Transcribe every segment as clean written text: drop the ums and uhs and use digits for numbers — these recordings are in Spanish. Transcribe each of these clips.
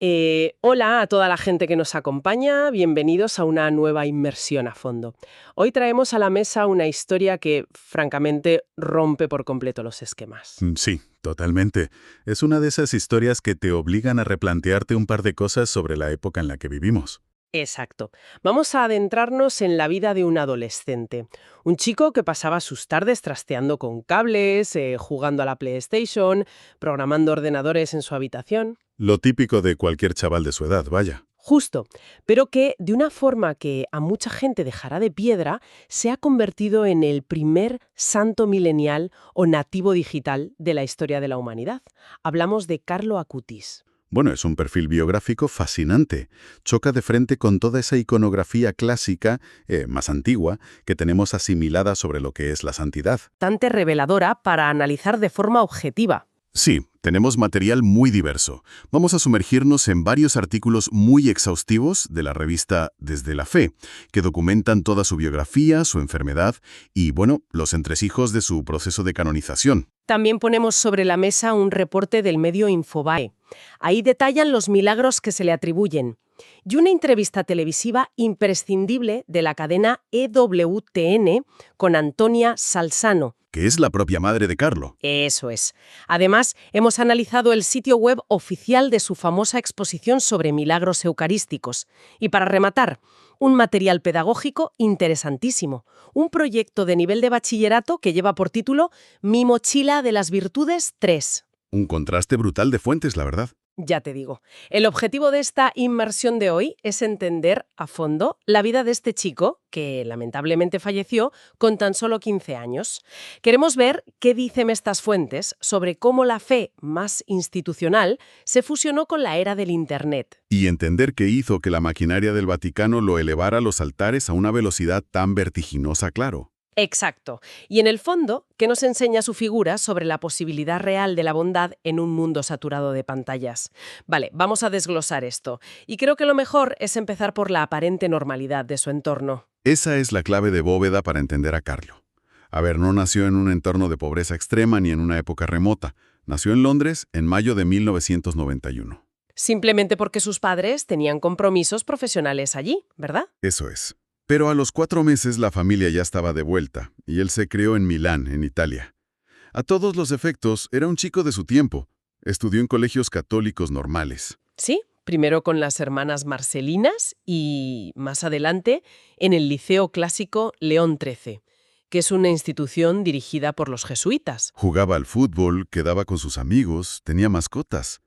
Hola a toda la gente que nos acompaña, bienvenidos a una nueva inmersión a fondo. Hoy traemos a la mesa una historia que, francamente, rompe por completo los esquemas. Sí, totalmente. Es una de esas historias que te obligan a replantearte un par de cosas sobre la época en la que vivimos. Exacto. Vamos a adentrarnos en la vida de un adolescente. Un chico que pasaba sus tardes trasteando con cables, jugando a la PlayStation, programando ordenadores en su habitación. Lo típico de cualquier chaval de su edad, vaya. Justo, pero que de una forma que a mucha gente dejará de piedra, se ha convertido en el primer santo milenial o nativo digital de la historia de la humanidad. Hablamos de Carlo Acutis. Bueno, es un perfil biográfico fascinante. Choca de frente con toda esa iconografía clásica, más antigua, que tenemos asimilada sobre lo que es la santidad. Bastante reveladora para analizar de forma objetiva. Sí, tenemos material muy diverso. Vamos a sumergirnos en varios artículos muy exhaustivos de la revista Desde la Fe, que documentan toda su biografía, su enfermedad y, bueno, los entresijos de su proceso de canonización. También ponemos sobre la mesa un reporte del medio Infobae. Ahí detallan los milagros que se le atribuyen. Y una entrevista televisiva imprescindible de la cadena EWTN con Antonia Salsano. Que es la propia madre de Carlo. Eso es. Además, hemos analizado el sitio web oficial de su famosa exposición sobre milagros eucarísticos. Y para rematar, un material pedagógico interesantísimo. Un proyecto de nivel de bachillerato que lleva por título Mi mochila de las virtudes 3. Un contraste brutal de fuentes, la verdad. Ya te digo, el objetivo de esta inmersión de hoy es entender a fondo la vida de este chico, que lamentablemente falleció con tan solo 15 años. Queremos ver qué dicen estas fuentes sobre cómo la fe más institucional se fusionó con la era del Internet. Y entender qué hizo que la maquinaria del Vaticano lo elevara a los altares a una velocidad tan vertiginosa, claro. Exacto. Y en el fondo, ¿qué nos enseña su figura sobre la posibilidad real de la bondad en un mundo saturado de pantallas? Vale, vamos a desglosar esto. Y creo que lo mejor es empezar por la aparente normalidad de su entorno. Esa es la clave de bóveda para entender a Carlo. A ver, no nació en un entorno de pobreza extrema ni en una época remota. Nació en Londres en mayo de 1991. Simplemente porque sus padres tenían compromisos profesionales allí, ¿verdad? Eso es. Pero a los 4 meses la familia ya estaba de vuelta, y él se crió en Milán, en Italia. A todos los efectos, era un chico de su tiempo. Estudió en colegios católicos normales. Sí, primero con las hermanas Marcelinas y, más adelante, en el Liceo Clásico León XIII, que es una institución dirigida por los jesuitas. Jugaba al fútbol, quedaba con sus amigos, tenía mascotas.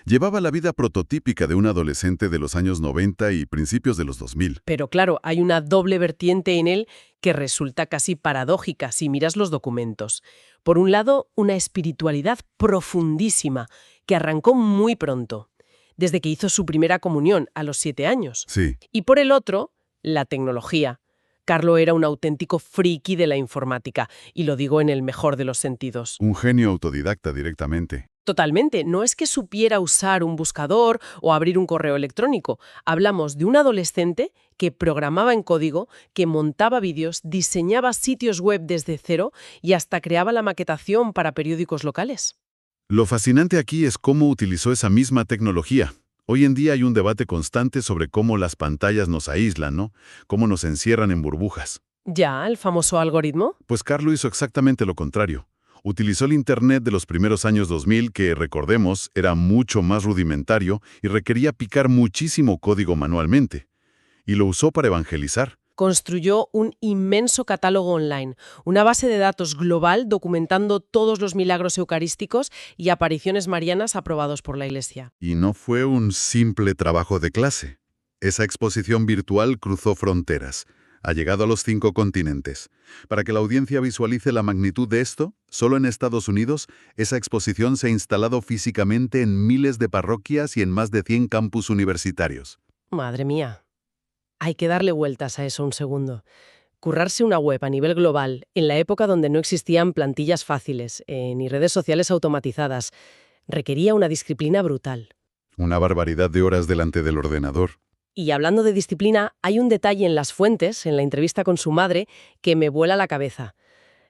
Llevaba la vida prototípica de un adolescente de los años 90 y principios de los 2000. Pero claro, hay una doble vertiente en él que resulta casi paradójica si miras los documentos. Por un lado, una espiritualidad profundísima que arrancó muy pronto, desde que hizo su primera comunión a los 7 años. Sí, Y por el otro, la tecnología. Carlo era un auténtico friki de la informática, y lo digo en el mejor de los sentidos. un genio autodidacta directamente. Totalmente, no es que supiera usar un buscador o abrir un correo electrónico. Hablamos de un adolescente que programaba en código, que montaba vídeos, diseñaba sitios web desde cero y hasta creaba la maquetación para periódicos locales. Lo fascinante aquí es cómo utilizó esa misma tecnología. Hoy en día hay un debate constante sobre cómo las pantallas nos aíslan, ¿no? Cómo nos encierran en burbujas. Ya, el famoso algoritmo. Pues Carlo hizo exactamente lo contrario. Utilizó el Internet de los primeros años 2000 que, recordemos, era mucho más rudimentario y requería picar muchísimo código manualmente. Y lo usó para evangelizar. Construyó un inmenso catálogo online, una base de datos global documentando todos los milagros eucarísticos y apariciones marianas aprobados por la Iglesia. Y no fue un simple trabajo de clase. Esa exposición virtual cruzó fronteras. Ha llegado a los 5 continentes. Para que la audiencia visualice la magnitud de esto, solo en Estados Unidos, esa exposición se ha instalado físicamente en miles de parroquias y en más de 100 campus universitarios. Madre mía. Hay que darle vueltas a eso un segundo. Currarse una web a nivel global, en la época donde no existían plantillas fáciles ni redes sociales automatizadas, requería una disciplina brutal. Una barbaridad de horas delante del ordenador. Y hablando de disciplina, hay un detalle en las fuentes, en la entrevista con su madre, que me vuela la cabeza.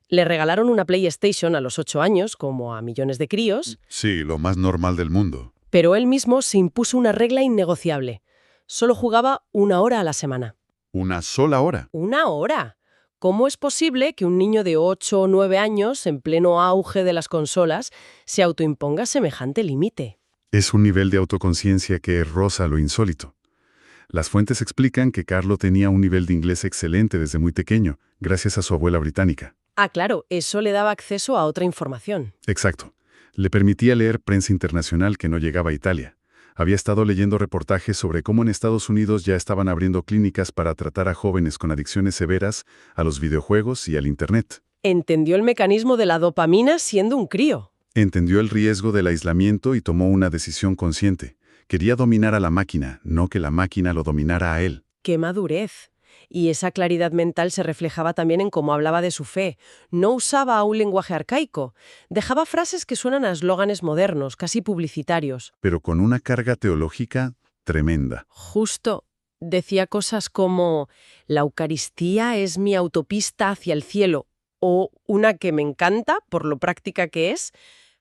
Le regalaron una PlayStation a los 8 años, como a millones de críos. Sí, lo más normal del mundo. Pero él mismo se impuso una regla innegociable. Solo jugaba 1 hora a la semana. ¿Una sola hora? ¡1 hora! ¿Cómo es posible que un niño de 8 o 9 años, en pleno auge de las consolas, se autoimponga semejante límite? Es un nivel de autoconciencia que roza lo insólito. Las fuentes explican que Carlo tenía un nivel de inglés excelente desde muy pequeño, gracias a su abuela británica. Ah, claro, eso le daba acceso a otra información. Exacto. Le permitía leer prensa internacional que no llegaba a Italia. Había estado leyendo reportajes sobre cómo en Estados Unidos ya estaban abriendo clínicas para tratar a jóvenes con adicciones severas a los videojuegos y al Internet. Entendió el mecanismo de la dopamina siendo un crío. Entendió el riesgo del aislamiento y tomó una decisión consciente. Quería dominar a la máquina, no que la máquina lo dominara a él. ¡Qué madurez! Y esa claridad mental se reflejaba también en cómo hablaba de su fe. No usaba un lenguaje arcaico. Dejaba frases que suenan a eslóganes modernos, casi publicitarios. Pero con una carga teológica tremenda. Justo decía cosas como «La Eucaristía es mi autopista hacia el cielo», o una que me encanta, por lo práctica que es,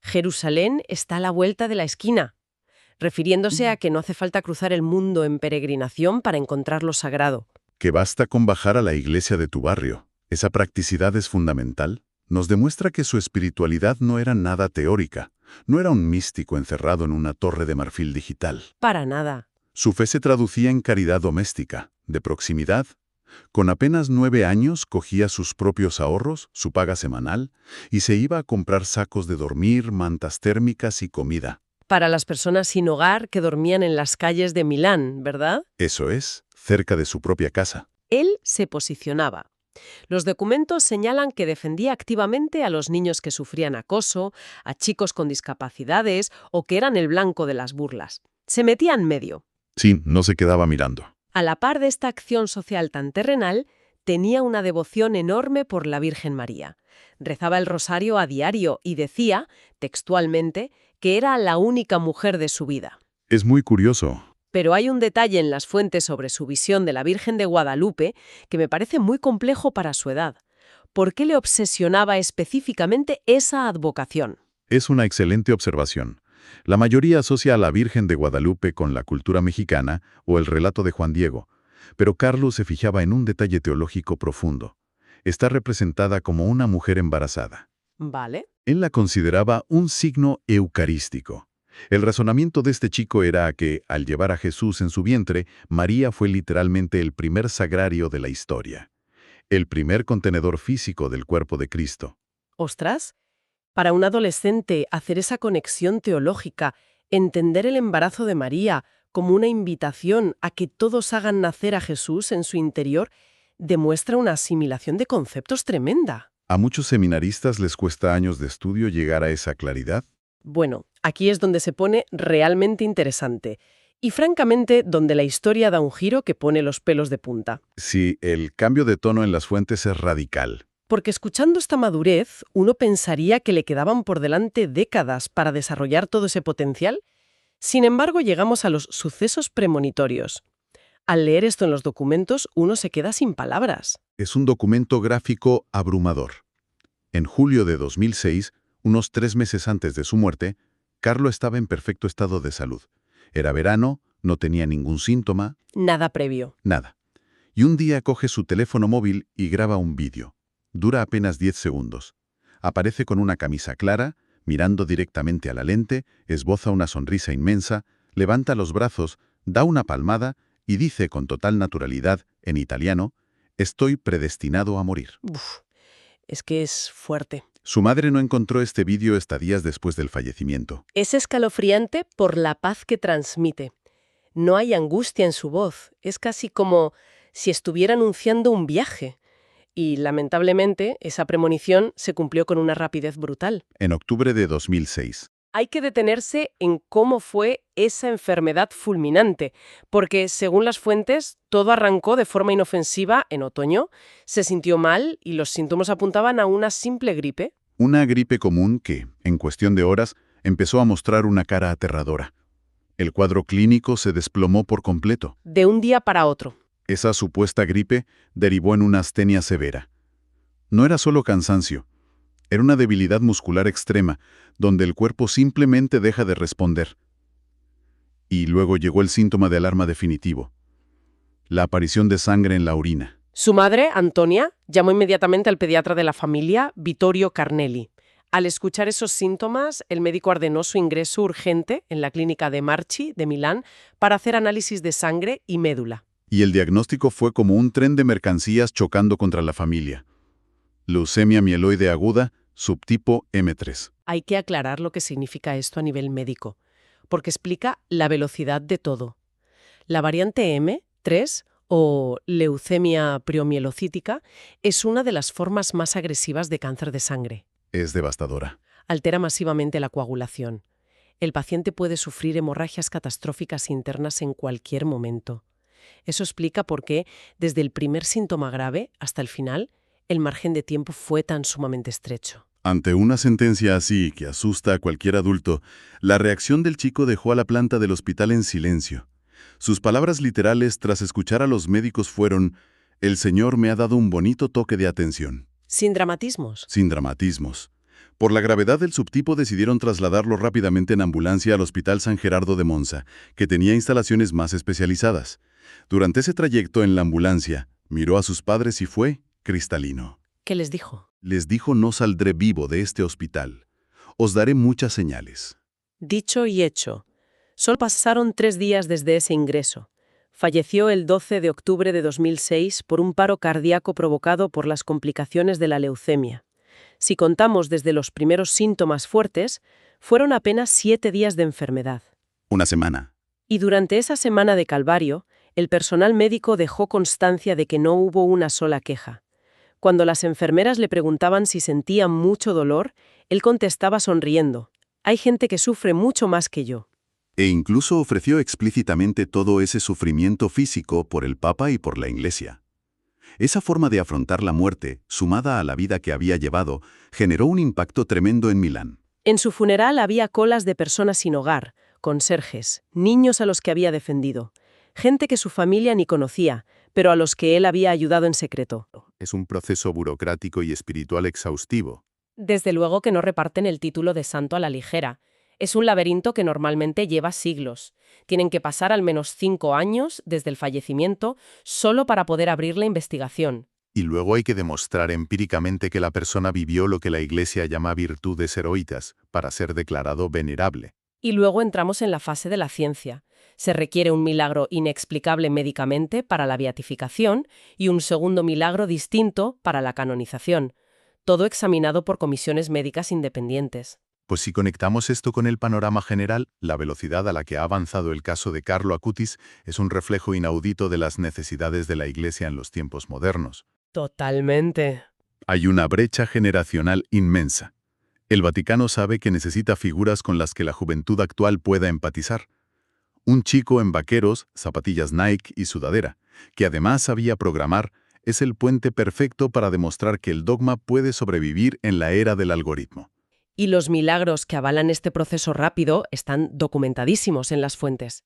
«Jerusalén está a la vuelta de la esquina», refiriéndose a que no hace falta cruzar el mundo en peregrinación para encontrar lo sagrado. Que basta con bajar a la iglesia de tu barrio. Esa practicidad es fundamental. Nos demuestra que su espiritualidad no era nada teórica. No era un místico encerrado en una torre de marfil digital. Para nada. Su fe se traducía en caridad doméstica, de proximidad. Con apenas 9 años cogía sus propios ahorros, su paga semanal, y se iba a comprar sacos de dormir, mantas térmicas y comida. Para las personas sin hogar que dormían en las calles de Milán, ¿verdad? Eso es, cerca de su propia casa. Él se posicionaba. Los documentos señalan que defendía activamente a los niños que sufrían acoso, a chicos con discapacidades o que eran el blanco de las burlas. Se metía en medio. Sí, no se quedaba mirando. A la par de esta acción social tan terrenal, tenía una devoción enorme por la Virgen María. Rezaba el rosario a diario y decía, textualmente, que era la única mujer de su vida. Es muy curioso. Pero hay un detalle en las fuentes sobre su visión de la Virgen de Guadalupe que me parece muy complejo para su edad. ¿Por qué le obsesionaba específicamente esa advocación? Es una excelente observación. La mayoría asocia a la Virgen de Guadalupe con la cultura mexicana o el relato de Juan Diego, pero Carlos se fijaba en un detalle teológico profundo. Está representada como una mujer embarazada. ¿Vale? Él la consideraba un signo eucarístico. El razonamiento de este chico era que, al llevar a Jesús en su vientre, María fue literalmente el primer sagrario de la historia. El primer contenedor físico del cuerpo de Cristo. ¡Ostras! Para un adolescente, hacer esa conexión teológica, entender el embarazo de María como una invitación a que todos hagan nacer a Jesús en su interior, demuestra una asimilación de conceptos tremenda. A muchos seminaristas les cuesta años de estudio llegar a esa claridad. Bueno, aquí es donde se pone realmente interesante. Y francamente, donde la historia da un giro que pone los pelos de punta. Sí, el cambio de tono en las fuentes es radical. Porque escuchando esta madurez, uno pensaría que le quedaban por delante décadas para desarrollar todo ese potencial. Sin embargo, llegamos a los sucesos premonitorios. Al leer esto en los documentos, uno se queda sin palabras. Es un documento gráfico abrumador. En julio de 2006, unos 3 meses antes de su muerte, Carlo estaba en perfecto estado de salud. Era verano, no tenía ningún síntoma. Nada previo. Nada. Y un día coge su teléfono móvil y graba un vídeo. Dura apenas 10 segundos. Aparece con una camisa clara, mirando directamente a la lente, esboza una sonrisa inmensa, levanta los brazos, da una palmada y dice con total naturalidad, en italiano, «Estoy predestinado a morir». Uf, es que es fuerte. Su madre no encontró este vídeo hasta días después del fallecimiento. Es escalofriante por la paz que transmite. No hay angustia en su voz. Es casi como si estuviera anunciando un viaje. Y, lamentablemente, esa premonición se cumplió con una rapidez brutal. En octubre de 2006. Hay que detenerse en cómo fue esa enfermedad fulminante, porque, según las fuentes, todo arrancó de forma inofensiva en otoño, se sintió mal y los síntomas apuntaban a una simple gripe. Una gripe común que, en cuestión de horas, empezó a mostrar una cara aterradora. El cuadro clínico se desplomó por completo. De un día para otro. Esa supuesta gripe derivó en una astenia severa. No era solo cansancio, era una debilidad muscular extrema, donde el cuerpo simplemente deja de responder. Y luego llegó el síntoma de alarma definitivo. La aparición de sangre en la orina. Su madre, Antonia, llamó inmediatamente al pediatra de la familia, Vittorio Carnelli. Al escuchar esos síntomas, el médico ordenó su ingreso urgente en la clínica de Marchi, de Milán, para hacer análisis de sangre y médula. Y el diagnóstico fue como un tren de mercancías chocando contra la familia. Leucemia mieloide aguda, subtipo M3. Hay que aclarar lo que significa esto a nivel médico, porque explica la velocidad de todo. La variante M3, o leucemia priomielocítica, es una de las formas más agresivas de cáncer de sangre. Es devastadora. Altera masivamente la coagulación. El paciente puede sufrir hemorragias catastróficas internas en cualquier momento. Eso explica por qué, desde el primer síntoma grave hasta el final, el margen de tiempo fue tan sumamente estrecho. Ante una sentencia así, que asusta a cualquier adulto, la reacción del chico dejó a la planta del hospital en silencio. Sus palabras literales tras escuchar a los médicos fueron: «El Señor me ha dado un bonito toque de atención». Sin dramatismos. Sin dramatismos. Por la gravedad del subtipo decidieron trasladarlo rápidamente en ambulancia al Hospital San Gerardo de Monza, que tenía instalaciones más especializadas. Durante ese trayecto en la ambulancia, miró a sus padres y fue cristalino. ¿Qué les dijo? Les dijo: «No saldré vivo de este hospital. Os daré muchas señales». Dicho y hecho. Solo pasaron 3 días desde ese ingreso. Falleció el 12 de octubre de 2006 por un paro cardíaco provocado por las complicaciones de la leucemia. Si contamos desde los primeros síntomas fuertes, fueron apenas 7 días de enfermedad. Una semana. Y durante esa semana de calvario, el personal médico dejó constancia de que no hubo una sola queja. Cuando las enfermeras le preguntaban si sentía mucho dolor, él contestaba sonriendo: «Hay gente que sufre mucho más que yo». E incluso ofreció explícitamente todo ese sufrimiento físico por el Papa y por la Iglesia. Esa forma de afrontar la muerte, sumada a la vida que había llevado, generó un impacto tremendo en Milán. En su funeral había colas de personas sin hogar, conserjes, niños a los que había defendido, gente que su familia ni conocía, pero a los que él había ayudado en secreto. Es un proceso burocrático y espiritual exhaustivo. Desde luego que no reparten el título de santo a la ligera. Es un laberinto que normalmente lleva siglos. Tienen que pasar al menos 5 años desde el fallecimiento solo para poder abrir la investigación. Y luego hay que demostrar empíricamente que la persona vivió lo que la Iglesia llama virtudes heroicas para ser declarado venerable. Y luego entramos en la fase de la ciencia. Se requiere un milagro inexplicable médicamente para la beatificación y un segundo milagro distinto para la canonización. Todo examinado por comisiones médicas independientes. Pues si conectamos esto con el panorama general, la velocidad a la que ha avanzado el caso de Carlo Acutis es un reflejo inaudito de las necesidades de la Iglesia en los tiempos modernos. Totalmente. Hay una brecha generacional inmensa. El Vaticano sabe que necesita figuras con las que la juventud actual pueda empatizar. Un chico en vaqueros, zapatillas Nike y sudadera, que además sabía programar, es el puente perfecto para demostrar que el dogma puede sobrevivir en la era del algoritmo. Y los milagros que avalan este proceso rápido están documentadísimos en las fuentes.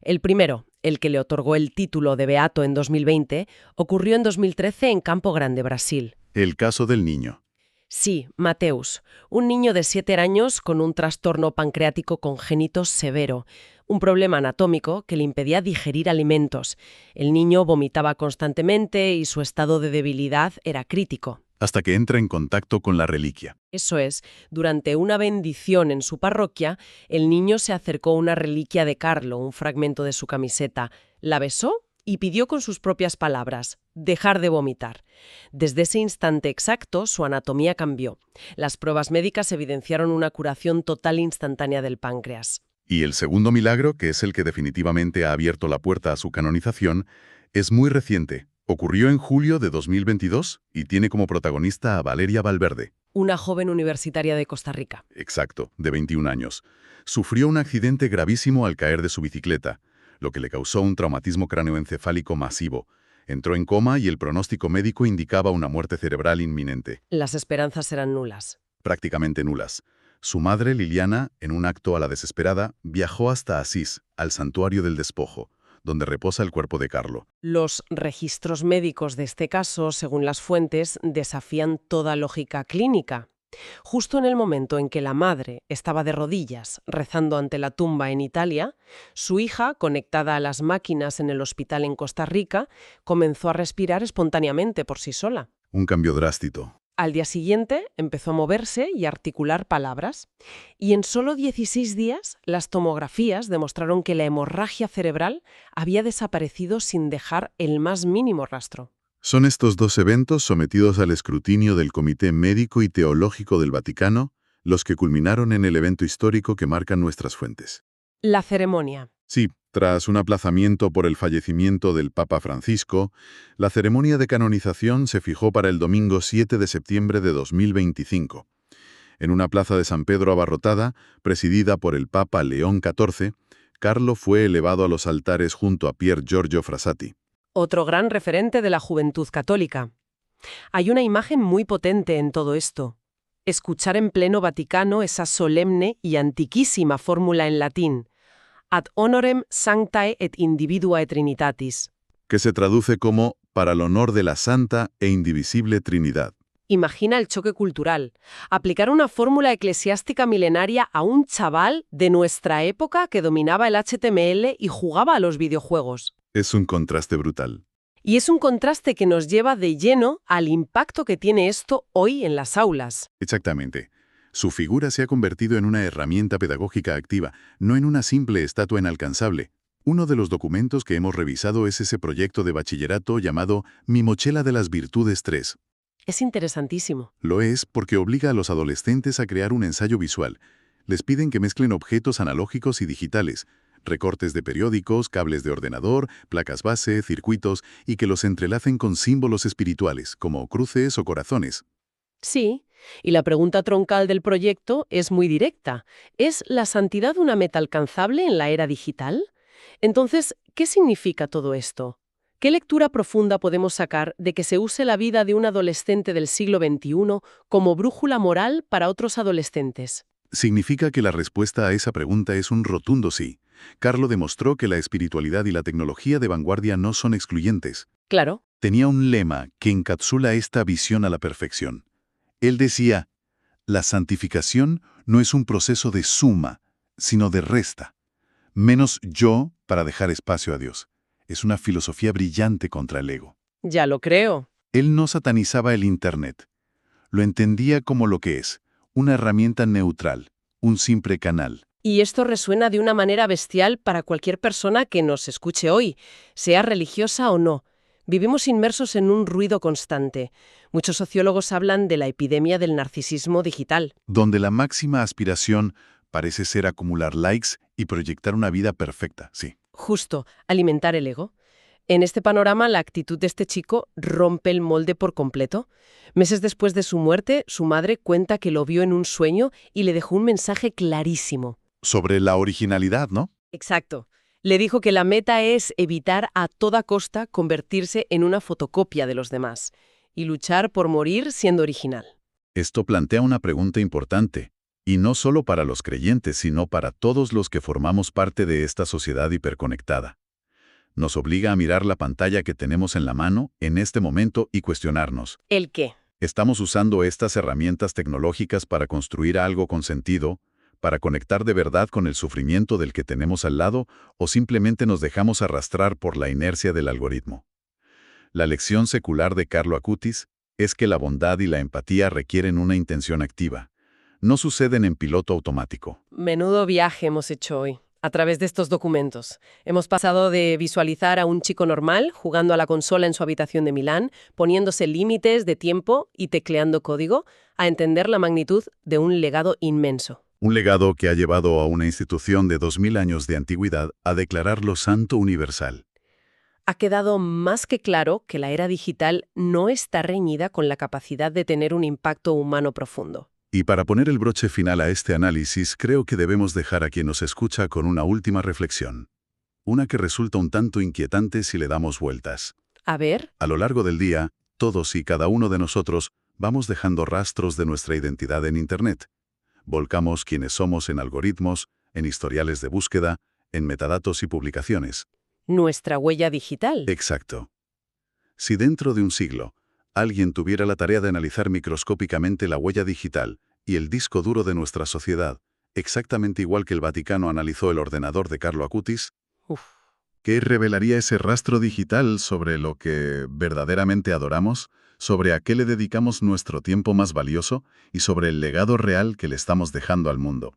El primero, el que le otorgó el título de beato en 2020, ocurrió en 2013 en Campo Grande, Brasil. El caso del niño. Sí, Mateus, un niño de 7 años con un trastorno pancreático congénito severo, un problema anatómico que le impedía digerir alimentos. El niño vomitaba constantemente y su estado de debilidad era crítico. Hasta que entra en contacto con la reliquia. Eso es, durante una bendición en su parroquia, el niño se acercó a una reliquia de Carlo, un fragmento de su camiseta, la besó y pidió con sus propias palabras: dejar de vomitar. Desde ese instante exacto, su anatomía cambió. Las pruebas médicas evidenciaron una curación total instantánea del páncreas. Y el segundo milagro, que es el que definitivamente ha abierto la puerta a su canonización, es muy reciente. Ocurrió en julio de 2022 y tiene como protagonista a Valeria Valverde. Una joven universitaria de Costa Rica. Exacto, de 21 años. Sufrió un accidente gravísimo al caer de su bicicleta, lo que le causó un traumatismo cráneoencefálico masivo. Entró en coma y el pronóstico médico indicaba una muerte cerebral inminente. Las esperanzas eran nulas. Prácticamente nulas. Su madre, Liliana, en un acto a la desesperada, viajó hasta Asís, al Santuario del Despojo, donde reposa el cuerpo de Carlo. Los registros médicos de este caso, según las fuentes, desafían toda lógica clínica. Justo en el momento en que la madre estaba de rodillas rezando ante la tumba en Italia, su hija, conectada a las máquinas en el hospital en Costa Rica, comenzó a respirar espontáneamente por sí sola. Un cambio drástico. Al día siguiente empezó a moverse y a articular palabras. Y en solo 16 días, las tomografías demostraron que la hemorragia cerebral había desaparecido sin dejar el más mínimo rastro. Son estos dos eventos sometidos al escrutinio del Comité Médico y Teológico del Vaticano los que culminaron en el evento histórico que marcan nuestras fuentes. La ceremonia. Sí, tras un aplazamiento por el fallecimiento del Papa Francisco, la ceremonia de canonización se fijó para el domingo 7 de septiembre de 2025. En una plaza de San Pedro abarrotada, presidida por el Papa León XIV, Carlo fue elevado a los altares junto a Pier Giorgio Frassati. Otro gran referente de la juventud católica. Hay una imagen muy potente en todo esto. Escuchar en pleno Vaticano esa solemne y antiquísima fórmula en latín, ad honorem sanctae et individua trinitatis. Que se traduce como «para el honor de la Santa e Indivisible Trinidad». Imagina el choque cultural. Aplicar una fórmula eclesiástica milenaria a un chaval de nuestra época que dominaba el HTML y jugaba a los videojuegos. Es un contraste brutal. Y es un contraste que nos lleva de lleno al impacto que tiene esto hoy en las aulas. Exactamente. Su figura se ha convertido en una herramienta pedagógica activa, no en una simple estatua inalcanzable. Uno de los documentos que hemos revisado es ese proyecto de bachillerato llamado Mi Mochila de las Virtudes 3. Es interesantísimo. Lo es porque obliga a los adolescentes a crear un ensayo visual. Les piden que mezclen objetos analógicos y digitales, recortes de periódicos, cables de ordenador, placas base, circuitos, y que los entrelacen con símbolos espirituales, como cruces o corazones. Sí, y la pregunta troncal del proyecto es muy directa. ¿Es la santidad una meta alcanzable en la era digital? Entonces, ¿qué significa todo esto? ¿Qué lectura profunda podemos sacar de que se use la vida de un adolescente del siglo XXI como brújula moral para otros adolescentes? Significa que la respuesta a esa pregunta es un rotundo sí. Carlo demostró que la espiritualidad y la tecnología de vanguardia no son excluyentes. Claro. Tenía un lema que encapsula esta visión a la perfección. Él decía, la santificación no es un proceso de suma, sino de resta. Menos yo para dejar espacio a Dios. Es una filosofía brillante contra el ego. Ya lo creo. Él no satanizaba el Internet. Lo entendía como lo que es, una herramienta neutral, un simple canal. Y esto resuena de una manera bestial para cualquier persona que nos escuche hoy, sea religiosa o no. Vivimos inmersos en un ruido constante. Muchos sociólogos hablan de la epidemia del narcisismo digital. Donde la máxima aspiración parece ser acumular likes y proyectar una vida perfecta, sí. Justo, alimentar el ego. En este panorama, la actitud de este chico rompe el molde por completo. Meses después de su muerte, su madre cuenta que lo vio en un sueño y le dejó un mensaje clarísimo. Sobre la originalidad, ¿no? Exacto. Le dijo que la meta es evitar a toda costa convertirse en una fotocopia de los demás y luchar por morir siendo original. Esto plantea una pregunta importante, y no solo para los creyentes, sino para todos los que formamos parte de esta sociedad hiperconectada. Nos obliga a mirar la pantalla que tenemos en la mano en este momento y cuestionarnos. ¿El qué? ¿Estamos usando estas herramientas tecnológicas para construir algo con sentido, para conectar de verdad con el sufrimiento del que tenemos al lado, o simplemente nos dejamos arrastrar por la inercia del algoritmo? La lección secular de Carlo Acutis es que la bondad y la empatía requieren una intención activa. No suceden en piloto automático. Menudo viaje hemos hecho hoy. A través de estos documentos. Hemos pasado de visualizar a un chico normal jugando a la consola en su habitación de Milán, poniéndose límites de tiempo y tecleando código, a entender la magnitud de un legado inmenso. Un legado que ha llevado a una institución de 2000 años de antigüedad a declararlo santo universal. Ha quedado más que claro que la era digital no está reñida con la capacidad de tener un impacto humano profundo. Y para poner el broche final a este análisis, creo que debemos dejar a quien nos escucha con una última reflexión. Una que resulta un tanto inquietante si le damos vueltas. A ver. A lo largo del día, todos y cada uno de nosotros vamos dejando rastros de nuestra identidad en Internet. Volcamos quienes somos en algoritmos, en historiales de búsqueda, en metadatos y publicaciones. Nuestra huella digital. Exacto. Si dentro de un siglo alguien tuviera la tarea de analizar microscópicamente la huella digital, y el disco duro de nuestra sociedad, exactamente igual que el Vaticano analizó el ordenador de Carlo Acutis. Uf. ¿Qué revelaría ese rastro digital sobre lo que verdaderamente adoramos, sobre a qué le dedicamos nuestro tiempo más valioso y sobre el legado real que le estamos dejando al mundo?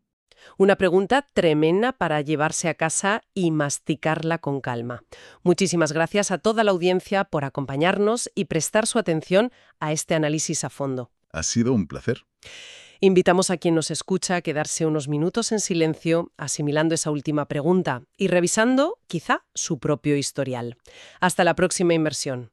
Una pregunta tremenda para llevarse a casa y masticarla con calma. Muchísimas gracias a toda la audiencia por acompañarnos y prestar su atención a este análisis a fondo. Ha sido un placer. Invitamos a quien nos escucha a quedarse unos minutos en silencio, asimilando esa última pregunta y revisando, quizá, su propio historial. Hasta la próxima inmersión.